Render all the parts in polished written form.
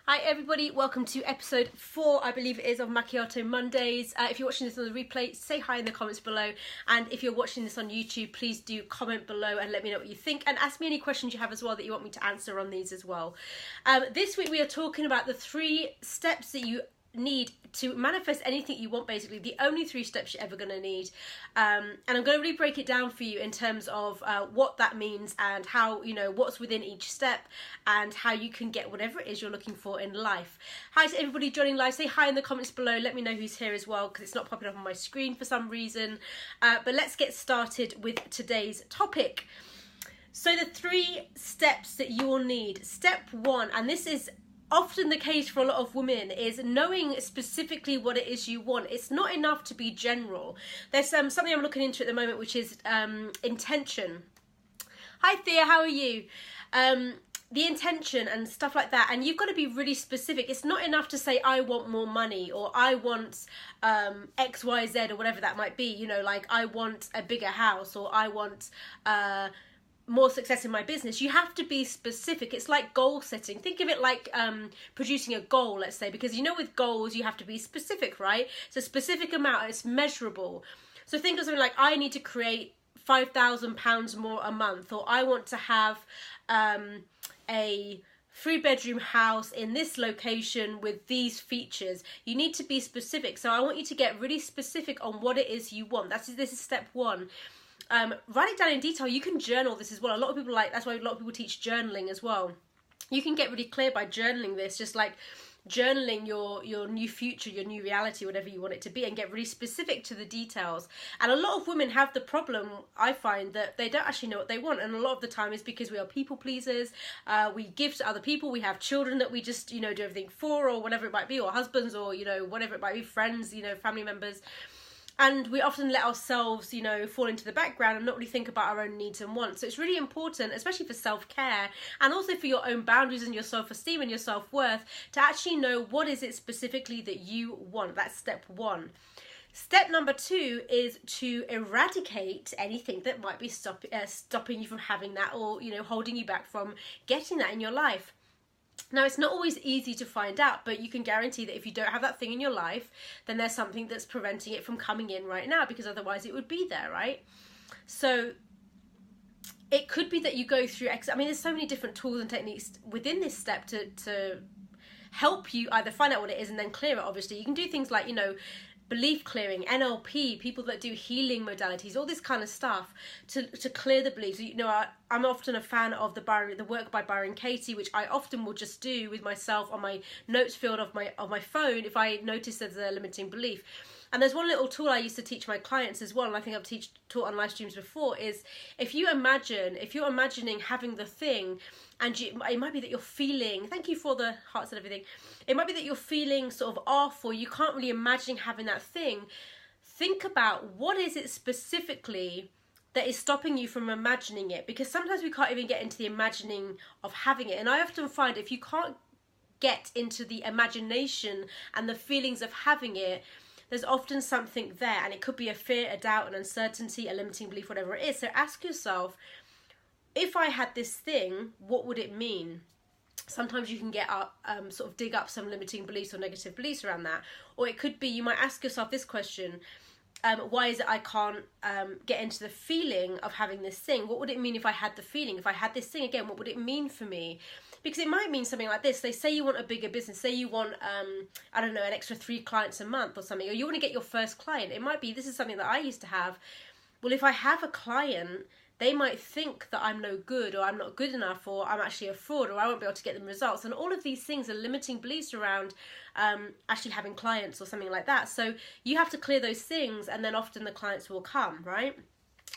Hi everybody, welcome to episode 4, I believe it is, of Macchiato Mondays. If you're watching this on the replay, say hi in the comments below, and if you're watching this on YouTube, please do comment below and let me know what you think, and ask me any questions you have as well that you want me to answer on these as well. This week we are talking about the 3 steps that you need to manifest anything you want, basically the only 3 steps you're ever going to need, and I'm going to really break it down for you in terms of what that means and how, you know, what's within each step and how you can get whatever it is you're looking for in life. Hi to everybody joining live, say hi in the comments below, let me know who's here as well because it's not popping up on my screen for some reason, but let's get started with today's topic. So the 3 steps that you will need. Step 1, and this is often the case for a lot of women, is knowing specifically what it is you want. It's not enough to be general. There's something I'm looking into at the moment, which is intention. Hi Thea, how are you? The intention and stuff like that, and you've got to be really specific. It's not enough to say I want more money or I want X, Y, Z or whatever that might be, you know, like I want a bigger house or I want more success in my business. You have to be specific. It's like goal setting. Think of it like producing a goal, let's say, because you know with goals you have to be specific, right? It's a specific amount, it's measurable. So think of something like I need to create £5,000 more a month, or I want to have a 3-bedroom house in this location with these features. You need to be specific. So I want you to get really specific on what it is you want. This is step 1. Write it down in detail. You can journal this as well. A lot of people that's why a lot of people teach journaling as well. You can get really clear by journaling this, just like journaling your new future, your new reality, whatever you want it to be, and get really specific to the details. And a lot of women have the problem, I find, that they don't actually know what they want, and a lot of the time is because we are people pleasers. We give to other people, we have children that we just, you know, do everything for, or whatever it might be, or husbands, or, you know, whatever it might be, friends, you know, family members. And we often let ourselves, you know, fall into the background and not really think about our own needs and wants. So it's really important, especially for self-care and also for your own boundaries and your self-esteem and your self-worth, to actually know what is it specifically that you want. That's step 1. Step number 2 is to eradicate anything that might be stopping you from having that, or, you know, holding you back from getting that in your life. Now, it's not always easy to find out, but you can guarantee that if you don't have that thing in your life, then there's something that's preventing it from coming in right now, because otherwise it would be there, right? So it could be that you go through, I mean, there's so many different tools and techniques within this step to help you either find out what it is and then clear it, obviously. You can do things like, you know, belief clearing, NLP, people that do healing modalities, all this kind of stuff to clear the beliefs. You know, I'm often a fan of the work by Byron Katie, which I often will just do with myself on my notes field of my phone if I notice there's a limiting belief. And there's one little tool I used to teach my clients as well, and I think I've taught on live streams before, is if you're imagining having the thing, and it might be that you're feeling, thank you for the hearts and everything, it might be that you're feeling sort of off, or you can't really imagine having that thing. Think about what is it specifically that is stopping you from imagining it, because sometimes we can't even get into the imagining of having it. And I often find if you can't get into the imagination and the feelings of having it, there's often something there, and it could be a fear, a doubt, an uncertainty, a limiting belief, whatever it is. So ask yourself, if I had this thing, what would it mean? Sometimes you can get up, sort of dig up some limiting beliefs or negative beliefs around that. Or it could be, you might ask yourself this question, why is it I can't get into the feeling of having this thing? What would it mean if I had the feeling? If I had this thing again, what would it mean for me? Because it might mean something like this. They say you want a bigger business. Say you want, I don't know, an extra 3 clients a month or something. Or you want to get your first client. It might be, this is something that I used to have. Well, if I have a client, they might think that I'm no good, or I'm not good enough, or I'm actually a fraud, or I won't be able to get them results. And all of these things are limiting beliefs around actually having clients or something like that. So you have to clear those things, and then often the clients will come, right?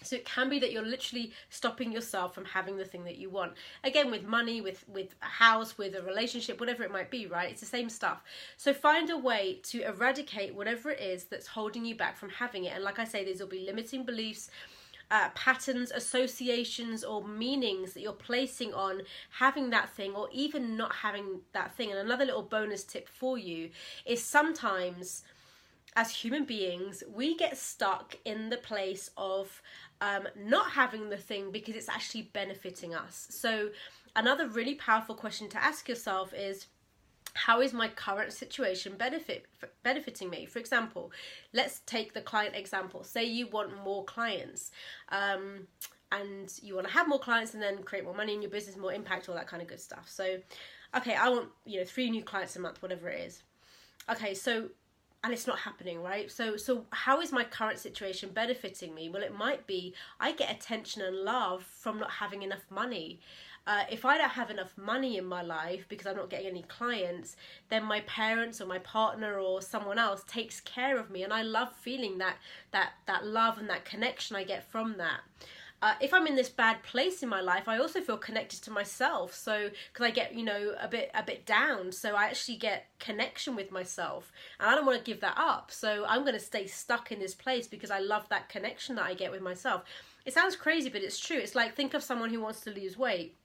So it can be that you're literally stopping yourself from having the thing that you want. Again, with money, with a house, with a relationship, whatever it might be, right? It's the same stuff. So find a way to eradicate whatever it is that's holding you back from having it. And like I say, these will be limiting beliefs, patterns, associations, or meanings that you're placing on having that thing, or even not having that thing. And another little bonus tip for you is sometimes as human beings, we get stuck in the place of not having the thing because it's actually benefiting us. So another really powerful question to ask yourself is, how is my current situation benefiting me? For example, let's take the client example. Say you want more clients, and you want to have more clients and then create more money in your business, more impact, all that kind of good stuff. So, okay, I want, 3 new clients a month, whatever it is. Okay, so, and it's not happening, right? So how is my current situation benefiting me? Well, it might be I get attention and love from not having enough money. If I don't have enough money in my life because I'm not getting any clients, then my parents or my partner or someone else takes care of me, and I love feeling that love and that connection I get from that. If I'm in this bad place in my life, I also feel connected to myself. So, because I get, a bit down, so I actually get connection with myself, and I don't want to give that up. So I'm going to stay stuck in this place because I love that connection that I get with myself. It sounds crazy, but it's true. It's like, think of someone who wants to lose weight.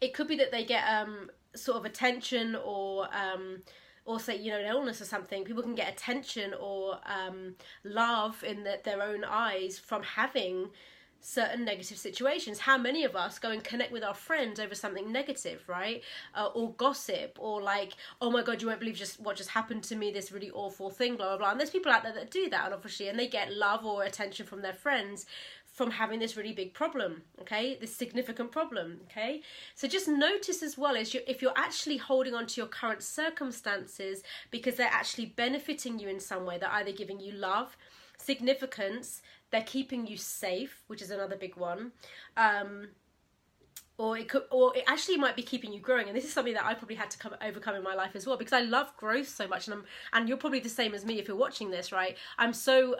It could be that they get sort of attention or say, an illness or something. People can get attention or love in their own eyes from having certain negative situations. How many of us go and connect with our friends over something negative, right? Or gossip, or like, oh my God, you won't believe what just happened to me, this really awful thing, blah, blah, blah. And there's people out there that do that, and obviously, and they get love or attention from their friends from having this really big problem, okay? This significant problem, okay? So just notice as well, if you're actually holding on to your current circumstances because they're actually benefiting you in some way, they're either giving you love, significance, they're keeping you safe, which is another big one, or it actually might be keeping you growing. And this is something that I probably had to overcome in my life as well, because I love growth so much, and you're probably the same as me if you're watching this, right? I'm so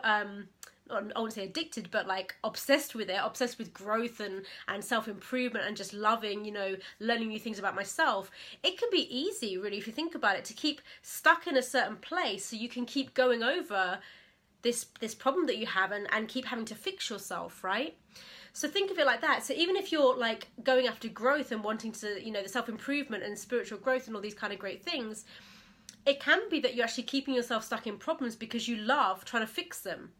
I won't say addicted, but like obsessed with it, obsessed with growth and self-improvement and just loving, learning new things about myself. It can be easy, really, if you think about it, to keep stuck in a certain place so you can keep going over this problem that you have and keep having to fix yourself, right? So think of it like that. So even if you're like going after growth and wanting to, the self-improvement and spiritual growth and all these kind of great things, it can be that you're actually keeping yourself stuck in problems because you love trying to fix them.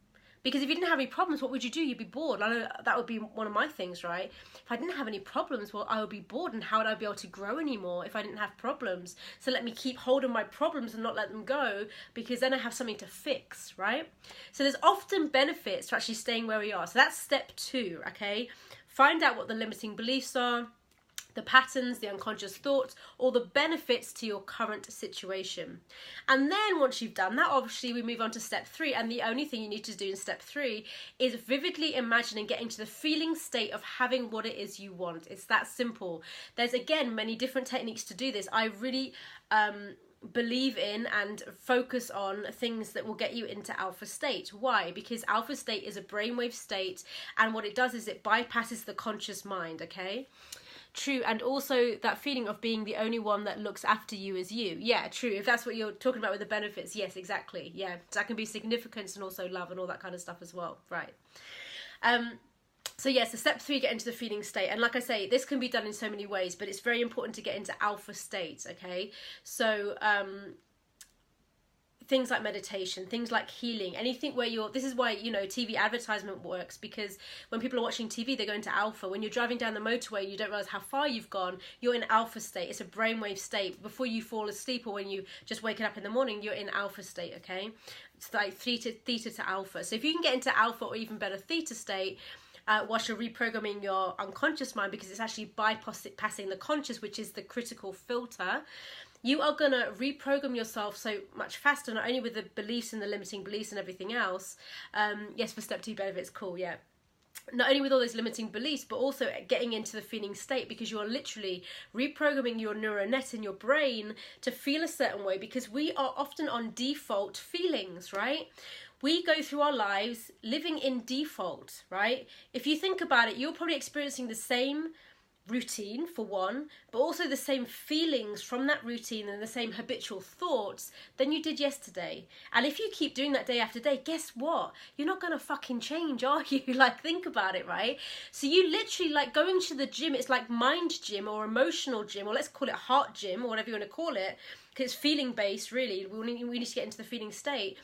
Because if you didn't have any problems, what would you do? You'd be bored. I know that would be one of my things, right? If I didn't have any problems, well, I would be bored, and how would I be able to grow anymore if I didn't have problems? So let me keep hold of my problems and not let them go, because then I have something to fix, right? So there's often benefits to actually staying where we are. So that's step 2, okay? Find out what the limiting beliefs are, the patterns, the unconscious thoughts, or the benefits to your current situation. And then once you've done that, obviously we move on to step 3. And the only thing you need to do in step 3 is vividly imagine and get into the feeling state of having what it is you want. It's that simple. There's, again, many different techniques to do this. I really believe in and focus on things that will get you into alpha state. Why? Because alpha state is a brainwave state, and what it does is it bypasses the conscious mind, okay? True. And also that feeling of being the only one that looks after you is you. Yeah, true. If that's what you're talking about with the benefits, yes, exactly. Yeah, so that can be significance and also love and all that kind of stuff as well, right? So yeah, so step 3, get into the feeling state. And like I say, this can be done in so many ways, but it's very important to get into alpha state, okay? So things like meditation, things like healing, anything where this is why, TV advertisement works, because when people are watching TV, they go into alpha. When you're driving down the motorway, you don't realize how far you've gone, you're in alpha state. It's a brainwave state. Before you fall asleep or when you just waking up in the morning, you're in alpha state, okay? It's like theta to alpha. So if you can get into alpha or even better theta state, whilst you're reprogramming your unconscious mind, because it's actually bypassing the conscious, which is the critical filter, you are going to reprogram yourself so much faster, not only with the beliefs and the limiting beliefs and everything else. Yes, for step 2 benefits, cool, yeah. Not only with all those limiting beliefs, but also getting into the feeling state, because you are literally reprogramming your neural net in your brain to feel a certain way, because we are often on default feelings, right? We go through our lives living in default, right? If you think about it, you're probably experiencing the same routine for one, but also the same feelings from that routine and the same habitual thoughts than you did yesterday. And if you keep doing that day after day, guess what? You're not going to fucking change, are you? Like, think about it, right? So you literally, like, going to the gym, it's like mind gym or emotional gym, or let's call it heart gym or whatever you want to call it, because it's feeling based, really. We need to get into the feeling state.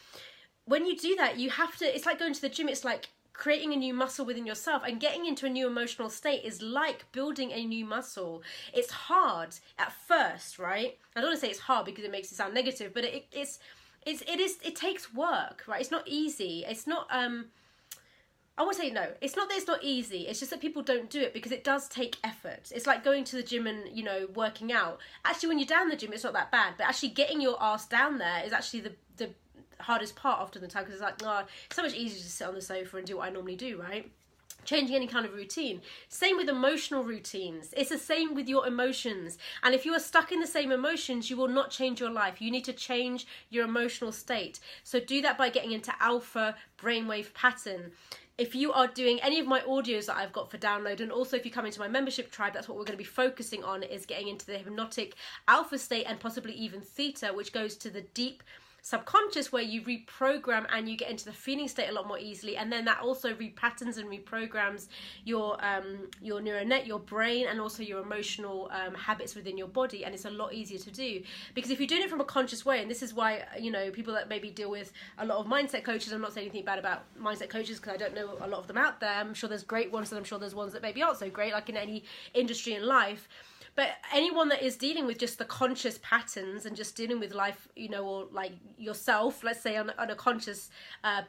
When you do that, you have to, it's like going to the gym, it's like creating a new muscle within yourself, and getting into a new emotional state is like building a new muscle. It's hard at first, right? I don't want to say it's hard because it makes it sound negative, but it takes work, right? It's not easy. It's not I would say no, it's not that it's not easy, it's just that people don't do it because it does take effort. It's like going to the gym and, you know, working out. Actually, when you're down the gym, it's not that bad, but actually getting your ass down there is actually the hardest part often the time, because it's like, oh, it's so much easier to sit on the sofa and do what I normally do, right? Changing any kind of routine. Same with emotional routines. It's the same with your emotions. And if you are stuck in the same emotions, you will not change your life. You need to change your emotional state. So do that by getting into alpha brainwave pattern. If you are doing any of my audios that I've got for download, and also if you come into my membership tribe, that's what we're going to be focusing on, is getting into the hypnotic alpha state and possibly even theta, which goes to the deep subconscious, where you reprogram and you get into the feeling state a lot more easily, and then that also repatterns and reprograms your neural net, your brain, and also your emotional habits within your body, and it's a lot easier to do because if you're doing it from a conscious way. And this is why, you know, people that maybe deal with a lot of mindset coaches, I'm not saying anything bad about mindset coaches because I don't know a lot of them out there. I'm sure there's great ones, and I'm sure there's ones that maybe aren't so great, like in any industry in life. But anyone that is dealing with just the conscious patterns and just dealing with life, you know, or like yourself, let's say on a conscious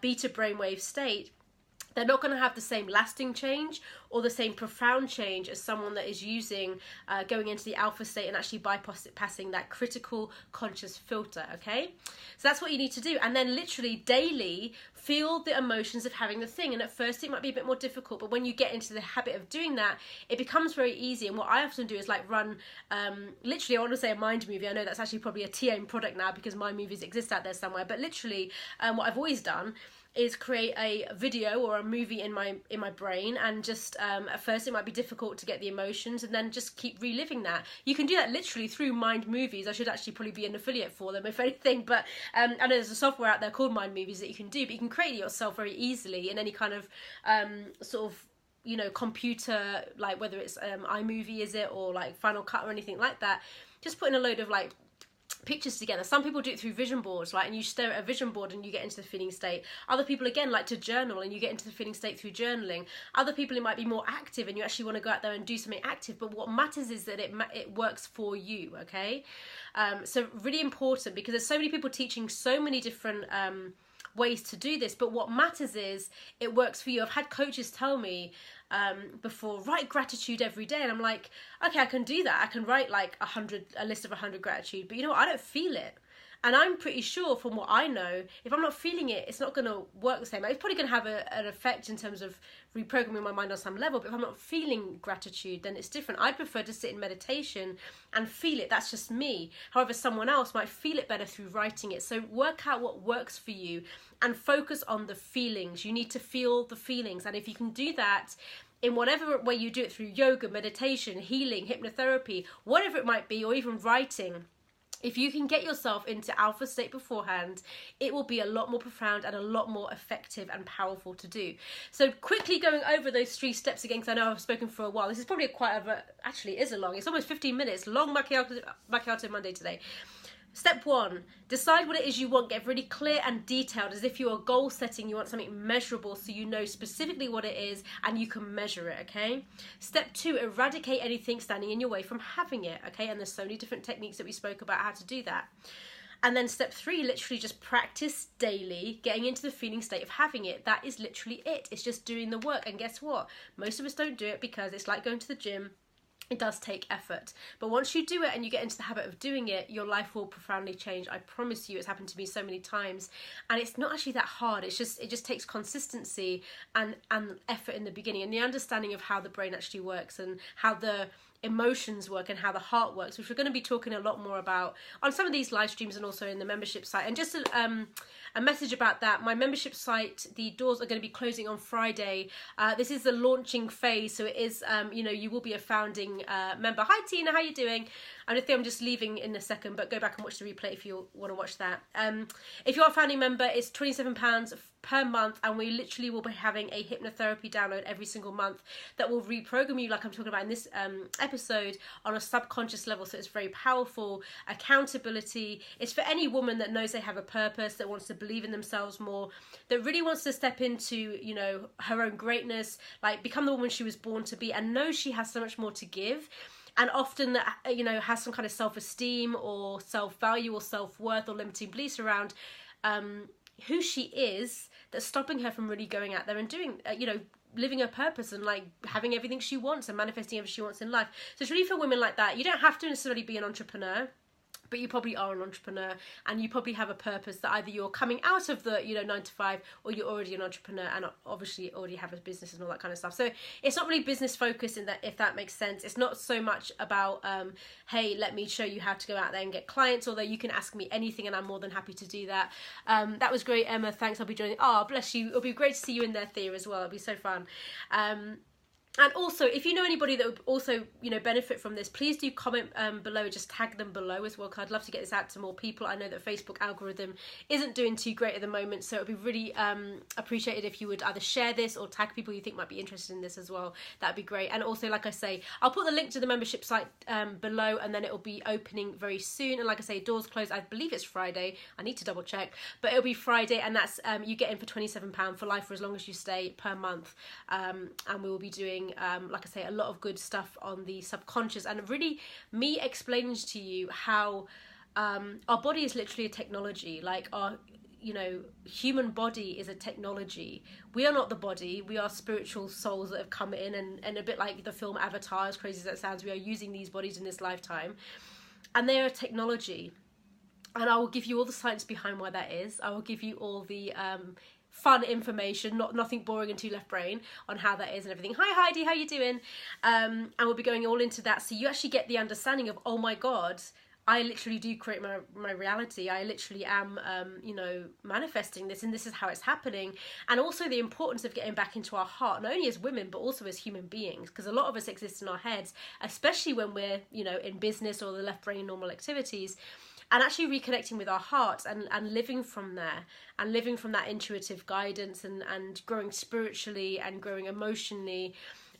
beta brainwave state, they're not going to have the same lasting change or the same profound change as someone that is using going into the alpha state and actually bypassing that critical conscious filter, okay? So that's what you need to do. And then literally daily feel the emotions of having the thing. And at first it might be a bit more difficult, but when you get into the habit of doing that, it becomes very easy. And what I often do is like run, literally, I want to say a mind movie. I know that's actually probably a TA product now because mind movies exist out there somewhere. But literally what I've always done is create a video or a movie in my brain, and just at first it might be difficult to get the emotions, and then just keep reliving that. You can do that literally through mind movies. I should actually probably be an affiliate for them if anything, but I know there's a software out there called mind movies that you can do, but you can create it yourself very easily in any kind of sort of, you know, computer, like whether it's iMovie is it, or like Final Cut or anything like that. Just put in a load of like pictures together. Some people do it through vision boards, right? And you stare at a vision board and you get into the feeling state. Other people again like to journal and you get into the feeling state through journaling. Other people, it might be more active and you actually want to go out there and do something active, but what matters is that it works for you, okay? So really important, because there's so many people teaching so many different ways to do this, but what matters is it works for you. I've had coaches tell me before, write gratitude every day, and I'm like, okay, I can do that. I can write like a list of 100 gratitude, but you know what? I don't feel it. And I'm pretty sure from what I know, if I'm not feeling it, it's not going to work the same. It's probably going to have an effect in terms of reprogramming my mind on some level, but if I'm not feeling gratitude, then it's different. I prefer to sit in meditation and feel it. That's just me. However, someone else might feel it better through writing it. So work out what works for you and focus on the feelings. You need to feel the feelings. And if you can do that in whatever way you do it, through yoga, meditation, healing, hypnotherapy, whatever it might be, or even writing, if you can get yourself into alpha state beforehand, it will be a lot more profound and a lot more effective and powerful to do. So quickly going over those 3 steps again, because I know I've spoken for a while. This is probably actually it is a long, it's almost 15 minutes, long Macchiato Monday today. Step 1, decide what it is you want. Get really clear and detailed, as if you are goal setting. You want something measurable, so you know specifically what it is and you can measure it, okay? Step 2, eradicate anything standing in your way from having it, okay? And there's so many different techniques that we spoke about how to do that. And then step 3, literally just practice daily, getting into the feeling state of having it. That is literally it. It's just doing the work. And guess what? Most of us don't do it because it's like going to the gym. It does take effort, but once you do it and you get into the habit of doing it, your life will profoundly change. I promise you. It's happened to me so many times, and it's not actually that hard. It just takes consistency and effort in the beginning, and the understanding of how the brain actually works and how the emotions work and how the heart works, which we're going to be talking a lot more about on some of these live streams and also in the membership site. And just a message about that, my membership site, the doors are going to be closing on Friday. This is the launching phase, so it is, you know, you will be a founding member. Hi Tina, how you doing? I think I'm just leaving in a second, but go back and watch the replay if you want to watch that. If you are a founding member, it's £27 per month, and we literally will be having a hypnotherapy download every single month that will reprogram you, like I'm talking about in this episode on a subconscious level, so it's very powerful. Accountability. It's for any woman that knows they have a purpose, that wants to believe in themselves more, that really wants to step into, you know, her own greatness, like become the woman she was born to be, and knows she has so much more to give. And often, you know, has some kind of self-esteem or self-value or self-worth or limiting beliefs around who she is, that's stopping her from really going out there and doing, you know, living her purpose and like having everything she wants and manifesting everything she wants in life. So it's really for women like that. You don't have to necessarily be an entrepreneur, but you probably are an entrepreneur, and you probably have a purpose that either you're coming out of the, you know, 9 to 5, or you're already an entrepreneur and obviously already have a business and all that kind of stuff. So it's not really business focused in that, if that makes sense. It's not so much about, hey, let me show you how to go out there and get clients, although you can ask me anything and I'm more than happy to do that. That was great, Emma. Thanks. I'll be joining. Oh, bless you. It'll be great to see you in there, Thea, as well. It'll be so fun. And also, if you know anybody that would also, you know, benefit from this, please do comment below, just tag them below as well, because I'd love to get this out to more people. I know that Facebook algorithm isn't doing too great at the moment, so it would be really appreciated if you would either share this or tag people you think might be interested in this as well. That'd be great. And also, like I say, I'll put the link to the membership site below, and then it will be opening very soon. And like I say, doors close, I believe it's Friday. I need to double check, but it'll be Friday, and that's you get in for £27 for life for as long as you stay per month. And we will be doing, like I say, a lot of good stuff on the subconscious, and really me explaining to you how our body is literally a technology. Like our, you know, human body is a technology. We are not the body. We are spiritual souls that have come in, and a bit like the film Avatar, as crazy as that sounds, we are using these bodies in this lifetime, and they are a technology. And I will give you all the science behind why that is. I will give you all the fun information, nothing boring and too left brain, on how that is and everything. Hi Heidi, how you doing? And we'll be going all into that, so you actually get the understanding of, oh my god, I literally do create my reality. I literally am, you know, manifesting this, and this is how it's happening. And also the importance of getting back into our heart, not only as women, but also as human beings, because a lot of us exist in our heads, especially when we're, you know, in business or the left brain normal activities. And actually reconnecting with our hearts and living from there, and living from that intuitive guidance, and growing spiritually and growing emotionally.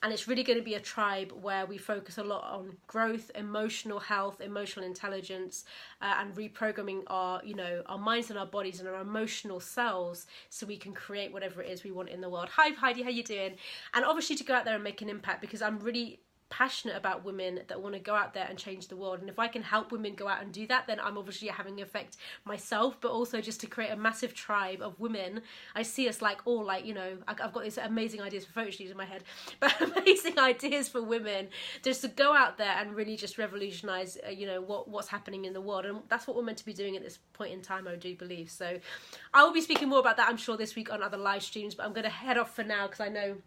And it's really going to be a tribe where we focus a lot on growth, emotional health, emotional intelligence, and reprogramming our, you know, our minds and our bodies and our emotional selves, so we can create whatever it is we want in the world. Hi Heidi, how you doing? And obviously to go out there and make an impact, because I'm really passionate about women that want to go out there and change the world. And if I can help women go out and do that, then I'm obviously having an effect myself, but also just to create a massive tribe of women. I see us like all, like, you know, I've got these amazing ideas for photo shoots in my head, but amazing ideas for women just to go out there and really just revolutionize, you know, what's happening in the world. And that's what we're meant to be doing at this point in time, I do believe. So I will be speaking more about that, I'm sure, this week on other live streams, but I'm going to head off for now, because I know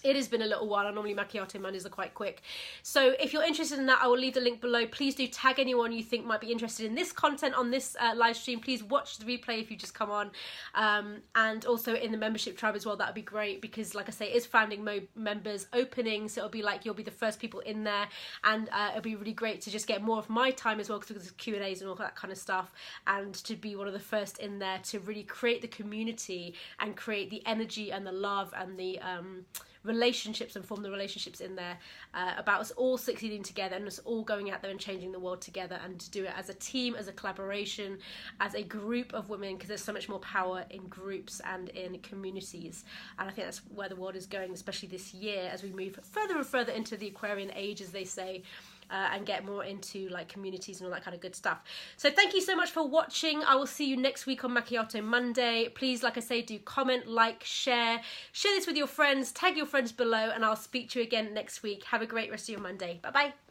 it has been a little while. I normally Macchiato Mondays are quite quick. So if you're interested in that, I will leave the link below. Please do tag anyone you think might be interested in this content on this live stream. Please watch the replay if you just come on. And also in the membership tribe as well, that would be great, because like I say, it is founding members opening. So it'll be like, you'll be the first people in there. And it'll be really great to just get more of my time as well, because there's Q&As and all that kind of stuff. And to be one of the first in there to really create the community and create the energy and the love and the relationships, and form the relationships in there, about us all succeeding together, and us all going out there and changing the world together, and to do it as a team, as a collaboration, as a group of women, because there's so much more power in groups and in communities. And I think that's where the world is going, especially this year, as we move further and further into the Aquarian age, as they say, and get more into like communities and all that kind of good stuff. So thank you so much for watching. I will see you next week on Macchiato Monday. Please, like I say, do comment, like, share this with your friends, tag your friends below, and I'll speak to you again next week. Have a great rest of your Monday. Bye bye.